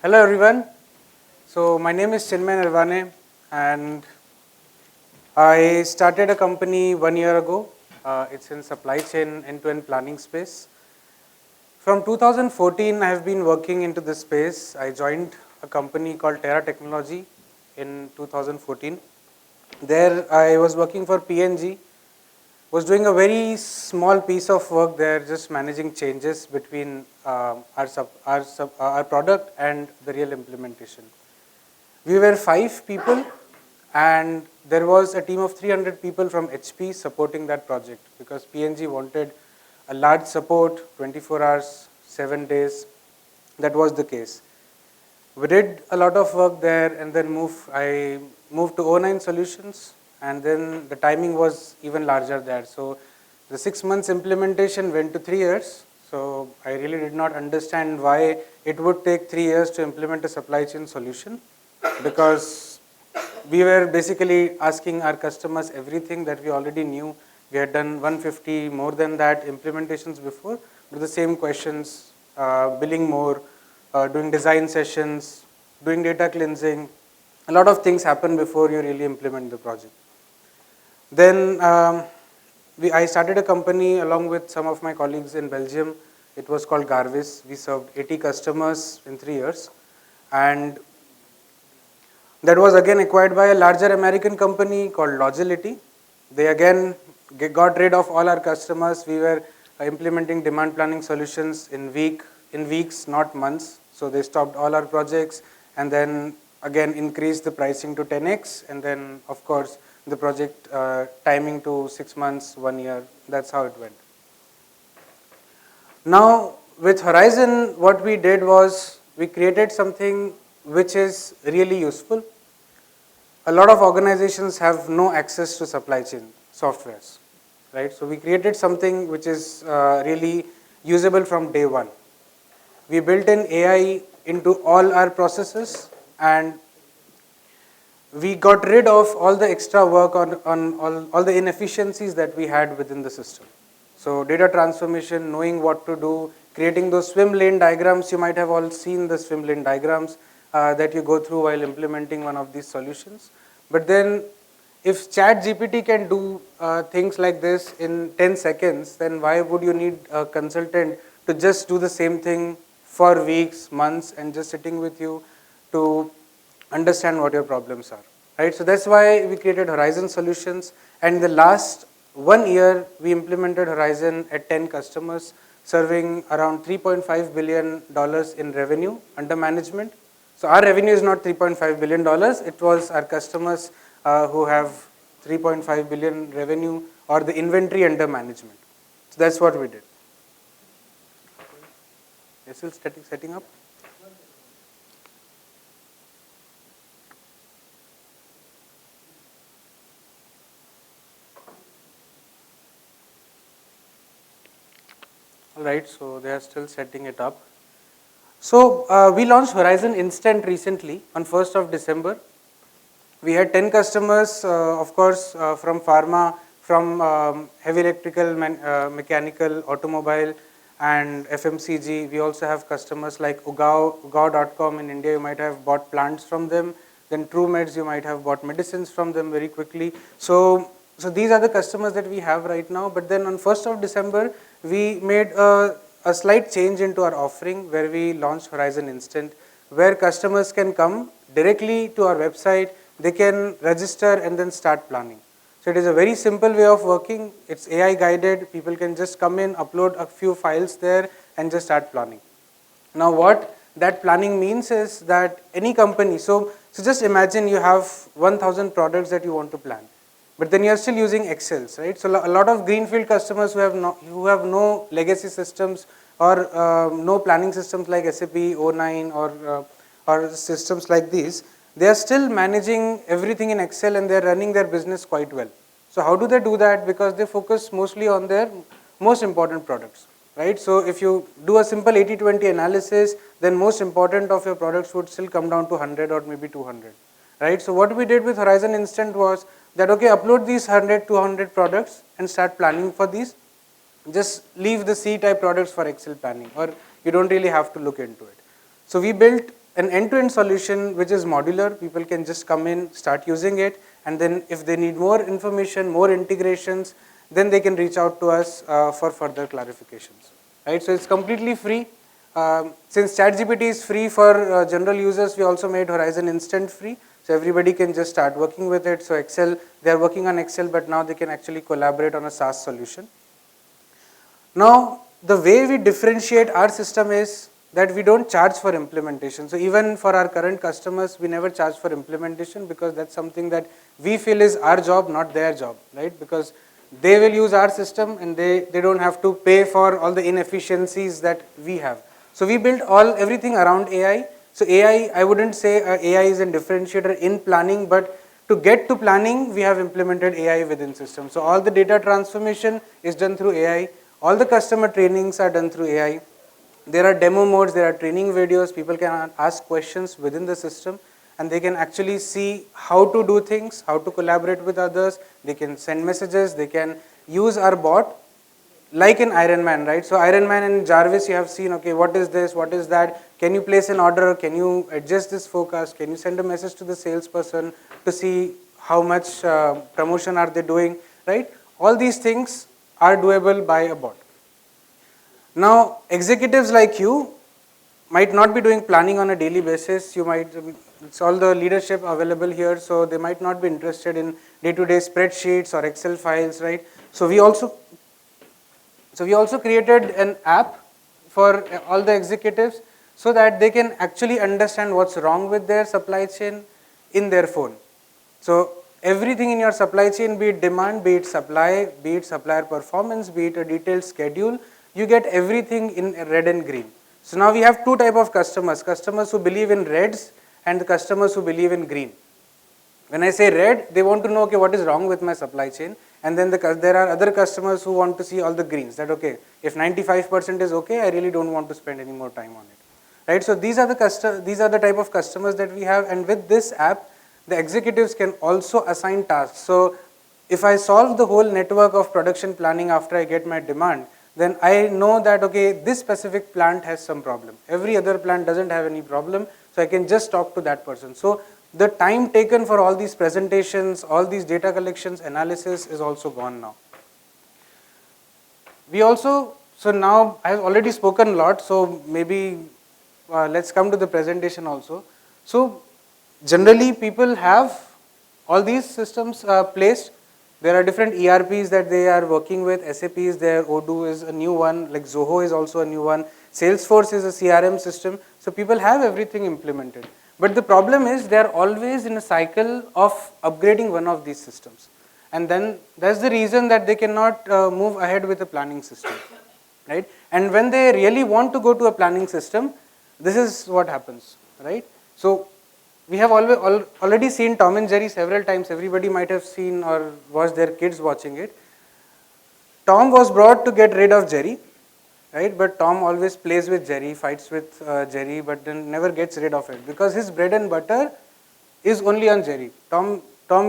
Hello everyone. So my name is Chinmay Narwane and I started a company 1 year ago. It's in supply chain end-to-end planning space. From 2014 I have been working into this space. I joined a company called Terra Technology in 2014. There I was working for PNG, was doing a very small piece of work there, just managing changes between our product and the real implementation. We were 5 people and there was a team of 300 people from HP supporting that project because PNG wanted a large support, 24 hours, 7 days. That was the case. We did a lot of work there and then I moved to O9 Solutions and then the timing was even larger there. So the 6 months implementation went to 3 years. So I really did not understand why it would take 3 years to implement a supply chain solution, because we were basically asking our customers everything that we already knew. We had done 150 more than that implementations before, but the same questions, billing more, doing design sessions, doing data cleansing. A lot of things happen before you really implement the project. Then I started a company along with some of my colleagues in Belgium. It was called Garvis. We served 80 customers in 3 years. And that was again acquired by a larger American company called Logility. They again got rid of all our customers. We were implementing demand planning solutions in weeks, not months. So they stopped all our projects and then again increased the pricing to 10x, and then of course the project timing to 6 months, 1 year. That's how it went. Now with Horizon, what we did was we created something which is really useful. A lot of organizations have no access to supply chain softwares, right? So we created something which is really usable from day one. We built in AI into all our processes and we got rid of all the extra work on all the inefficiencies that we had within the system. So data transformation, knowing what to do, creating those swim lane diagrams. You might have all seen the swim lane diagrams that you go through while implementing one of these solutions. But then if ChatGPT can do things like this in 10 seconds, then why would you need a consultant to just do the same thing for weeks, months, and just sitting with you to understand what your problems are, right? So that's why we created Horizon Solutions, and in the last 1 year, we implemented Horizon at 10 customers, serving around $3.5 billion in revenue under management. So our revenue is not $3.5 billion. It was our customers who have 3.5 billion revenue or the inventory under management. So that's what we did. You're still setting up? All right, so they are still setting it up. So we launched Horizon Instant recently on 1st of December. We had 10 customers, of course, from pharma, from heavy electrical, mechanical, automobile, and FMCG. We also have customers like Ugao.com in India. You might have bought plants from them. Then TrueMeds, you might have bought medicines from them very quickly. So these are the customers that we have right now. But then on 1st of December, we made a slight change into our offering where we launched Horizon Instant, where customers can come directly to our website. They can register and then start planning. So it is a very simple way of working. It's AI guided. People can just come in, upload a few files there and just start planning. Now what that planning means is that any company, so just imagine you have 1,000 products that you want to plan, but then you are still using Excels, right? So a lot of greenfield customers who have no legacy systems or no planning systems like SAP, O9 or systems like these, they are still managing everything in Excel and they are running their business quite well. So how do they do that? Because they focus mostly on their most important products, right? So if you do a simple 80-20 analysis, then most important of your products would still come down to 100 or maybe 200, right? So what we did with Horizon Instant was that, okay, upload these 100, 200 products and start planning for these. Just leave the C-type products for Excel planning, or you don't really have to look into it. So we built an end-to-end solution which is modular. People can just come in, start using it, and then if they need more information, more integrations, then they can reach out to us for further clarifications. Right? So it's completely free. Since ChatGPT is free for general users, we also made Horizon Instant free. So everybody can just start working with it. So Excel, they are working on Excel, but now they can actually collaborate on a SaaS solution. Now, the way we differentiate our system is that we don't charge for implementation. So even for our current customers, we never charge for implementation because that's something that we feel is our job, not their job, right? Because they will use our system and they don't have to pay for all the inefficiencies that we have. So we built everything around AI. So AI, I wouldn't say AI is a differentiator in planning, but to get to planning, we have implemented AI within systems. So all the data transformation is done through AI. All the customer trainings are done through AI. There are demo modes, there are training videos, people can ask questions within the system and they can actually see how to do things, how to collaborate with others, they can send messages, they can use our bot like in Iron Man, right? So Iron Man and Jarvis, you have seen, okay, what is this, what is that, can you place an order, can you adjust this forecast, can you send a message to the salesperson to see how much promotion are they doing, right? All these things are doable by a bot. Now, executives like you might not be doing planning on a daily basis. You might, it's all the leadership available here, so they might not be interested in day-to-day spreadsheets or Excel files, right? So we also created an app for all the executives so that they can actually understand what's wrong with their supply chain in their phone. So everything in your supply chain, be it demand, be it supply, be it supplier performance, be it a detailed schedule, you get everything in red and green. So now we have two type of customers who believe in reds and the customers who believe in green. When I say red, they want to know, okay, what is wrong with my supply chain, and then there are other customers who want to see all the greens, that okay, if 95% is okay, I really don't want to spend any more time on it. Right? So these are the type of customers that we have, and with this app, the executives can also assign tasks. So if I solve the whole network of production planning after I get my demand, then I know that, okay, this specific plant has some problem. Every other plant doesn't have any problem, so I can just talk to that person. So the time taken for all these presentations, all these data collections, analysis is also gone now. So now I have already spoken a lot, so maybe let's come to the presentation also. So generally people have all these systems placed. There are different ERPs that they are working with. SAP is there, Odoo is a new one, like Zoho is also a new one. Salesforce is a CRM system. So people have everything implemented. But the problem is they are always in a cycle of upgrading one of these systems. And then that's the reason that they cannot move ahead with a planning system. Right? And when they really want to go to a planning system, this is what happens. Right? So we have already seen Tom and Jerry several times. Everybody might have seen or watched their kids watching it. Tom was brought to get rid of Jerry, right? But Tom always plays with Jerry, fights with Jerry, but then never gets rid of it because his bread and butter is only on Jerry. Tom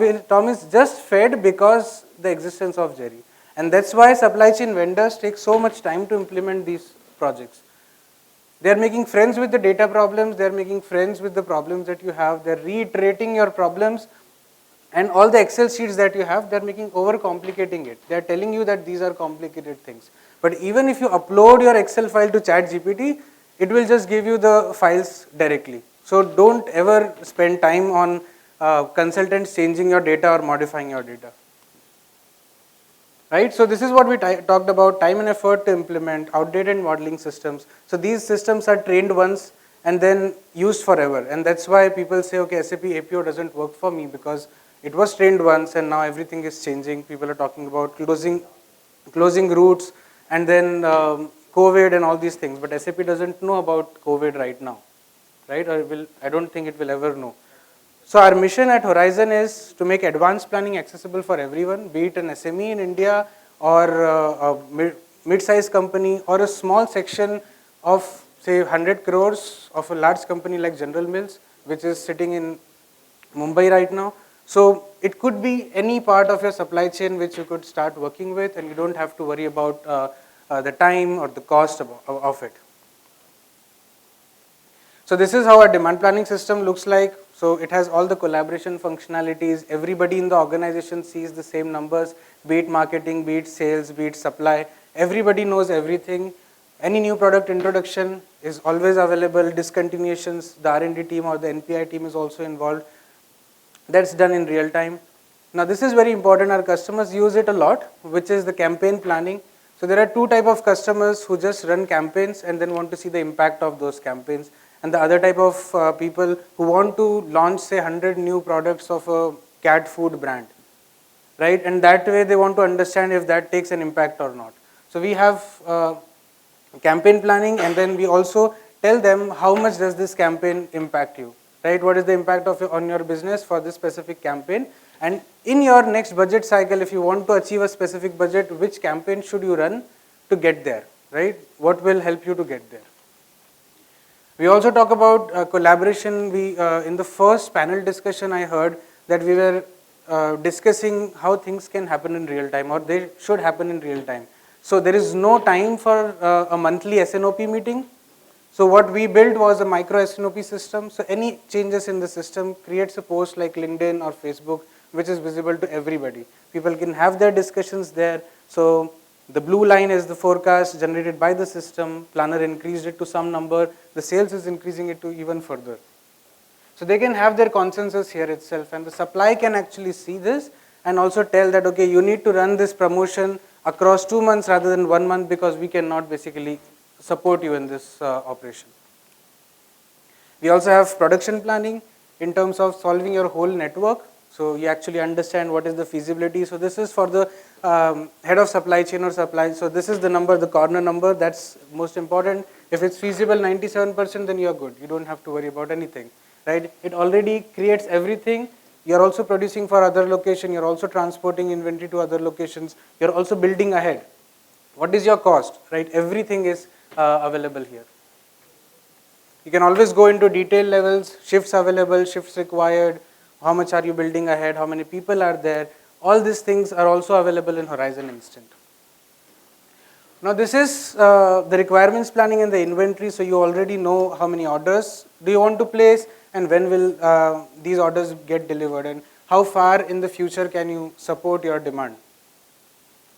is just fed because the existence of Jerry, and that's why supply chain vendors take so much time to implement these projects. They are making friends with the data problems, they are making friends with the problems that you have, they are reiterating your problems, and all the Excel sheets that you have, they are making overcomplicating it. They are telling you that these are complicated things. But even if you upload your Excel file to ChatGPT, it will just give you the files directly. So don't ever spend time on consultants changing your data or modifying your data. Right? So this is what we talked about, time and effort to implement outdated modeling systems. So these systems are trained once and then used forever. And that's why people say, okay, SAP APO doesn't work for me because it was trained once and now everything is changing. People are talking about closing routes and then COVID and all these things. But SAP doesn't know about COVID right now. Right? Or I don't think it will ever know. So our mission at Horizon is to make advanced planning accessible for everyone, be it an SME in India or a mid-sized company or a small section of say 100 crores of a large company like General Mills, which is sitting in Mumbai right now. So it could be any part of your supply chain which you could start working with and you don't have to worry about the time or the cost of it. So this is how our demand planning system looks like. So it has all the collaboration functionalities. Everybody in the organization sees the same numbers, be it marketing, be it sales, be it supply. Everybody knows everything. Any new product introduction is always available. Discontinuations, the R&D team or the NPI team is also involved. That's done in real time. Now this is very important. Our customers use it a lot, which is the campaign planning. So there are two type of customers who just run campaigns and then want to see the impact of those campaigns. And the other type of people who want to launch, say, 100 new products of a cat food brand, right? And that way they want to understand if that takes an impact or not. So we have campaign planning, and then we also tell them how much does this campaign impact you, right? What is the impact of on your business for this specific campaign? And in your next budget cycle, if you want to achieve a specific budget, which campaign should you run to get there, right? What will help you to get there? We also talk about collaboration. We in the first panel discussion, I heard that we were discussing how things can happen in real time, or they should happen in real time. So there is no time for a monthly SNOP meeting. So what we built was a micro SNOP system. So any changes in the system creates a post like LinkedIn or Facebook, which is visible to everybody. People can have their discussions there. So the blue line is the forecast generated by the system. Planner increased it to some number. The sales is increasing it to even further. So they can have their consensus here itself, and the supply can actually see this and also tell that, okay, you need to run this promotion across 2 months rather than 1 month, because we cannot basically support you in this operation. We also have production planning in terms of solving your whole network. So you actually understand what is the feasibility. So this is for the head of supply chain or supply. So this is the number, the corner number, that's most important. If it's feasible 97%, then you're good. You don't have to worry about anything, right? It already creates everything. You're also producing for other location. You're also transporting inventory to other locations. You're also building ahead. What is your cost, right? Everything is available here. You can always go into detail levels, shifts available, shifts required, how much are you building ahead, how many people are there. All these things are also available in Horizon Instant. Now this is the requirements planning and the inventory. So you already know how many orders do you want to place, and when will these orders get delivered, and how far in the future can you support your demand.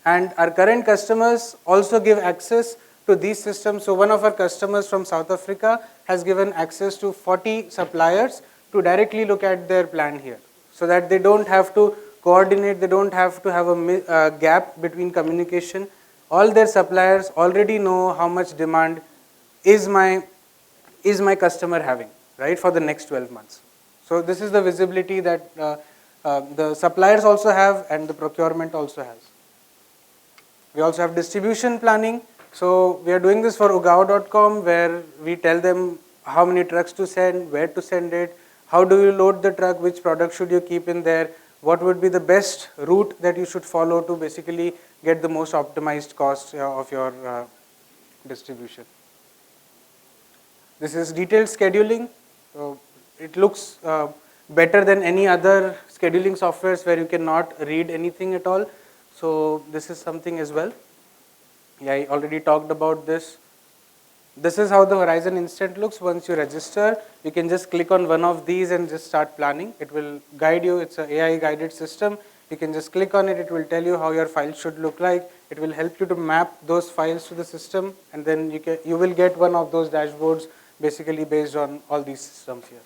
And our current customers also give access to these systems. So one of our customers from South Africa has given access to 40 suppliers to directly look at their plan here, so that they don't have to coordinate, they don't have to have a gap between communication. All their suppliers already know how much demand is my customer having, right, for the next 12 months. So this is the visibility that the suppliers also have and the procurement also has. We also have distribution planning. So we are doing this for ugao.com, where we tell them how many trucks to send, where to send it, how do you load the truck, which product should you keep in there, what would be the best route that you should follow to basically get the most optimized cost of your distribution. This is detailed scheduling. So it looks better than any other scheduling softwares where you cannot read anything at all. So this is something as well. Yeah, I already talked about this. This is how the Horizon Instant looks. Once you register, you can just click on one of these and just start planning. It will guide you. It's an AI guided system. You can just click on it. It will tell you how your file should look like. It will help you to map those files to the system, and then you will get one of those dashboards basically based on all these systems here.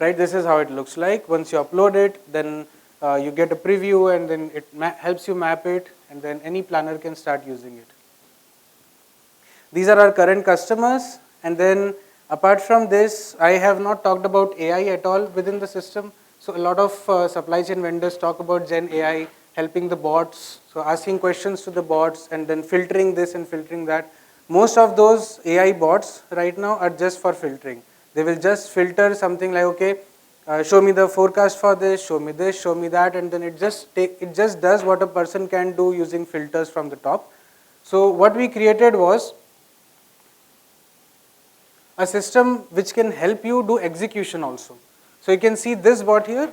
Right? This is how it looks like. Once you upload it, then you get a preview, and then it helps you map it, and then any planner can start using it. These are our current customers, and then apart from this, I have not talked about AI at all within the system. So a lot of supply chain vendors talk about Gen AI, helping the bots, so asking questions to the bots and then filtering this and filtering that. Most of those AI bots right now are just for filtering. They will just filter something like, okay, show me the forecast for this, show me that, and then it just does what a person can do using filters from the top. So what we created was a system which can help you do execution also. So you can see this bot here.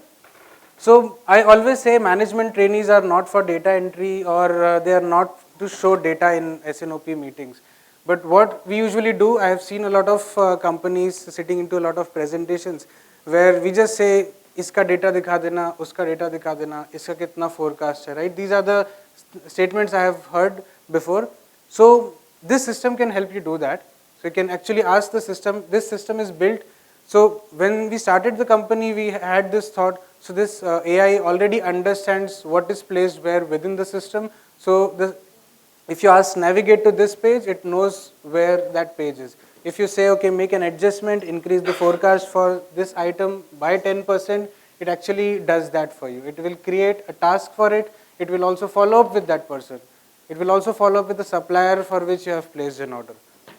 So I always say management trainees are not for data entry, or they are not to show data in SNOP meetings. But what we usually do, I have seen a lot of companies sitting into a lot of presentations where we just say, iska data dikha dena, uska data dikha dena, iska kitna forecast hai, right? These are the statements I have heard before. So this system can help you do that. So you can actually ask the system, this system is built. So when we started the company, we had this thought, so this AI already understands what is placed where within the system. So if you ask navigate to this page, it knows where that page is. If you say, okay, make an adjustment, increase the forecast for this item by 10%, it actually does that for you. It will create a task for it. It will also follow up with that person. It will also follow up with the supplier for which you have placed an order.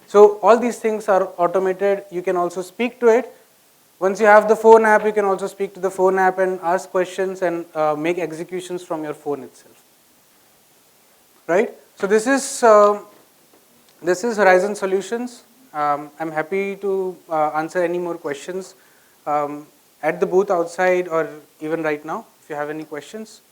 So all these things are automated. You can also speak to it. Once you have the phone app, you can also speak to the phone app and ask questions and make executions from your phone itself. Right? So this is Horizon Solutions. I'm happy to answer any more questions at the booth outside or even right now, if you have any questions.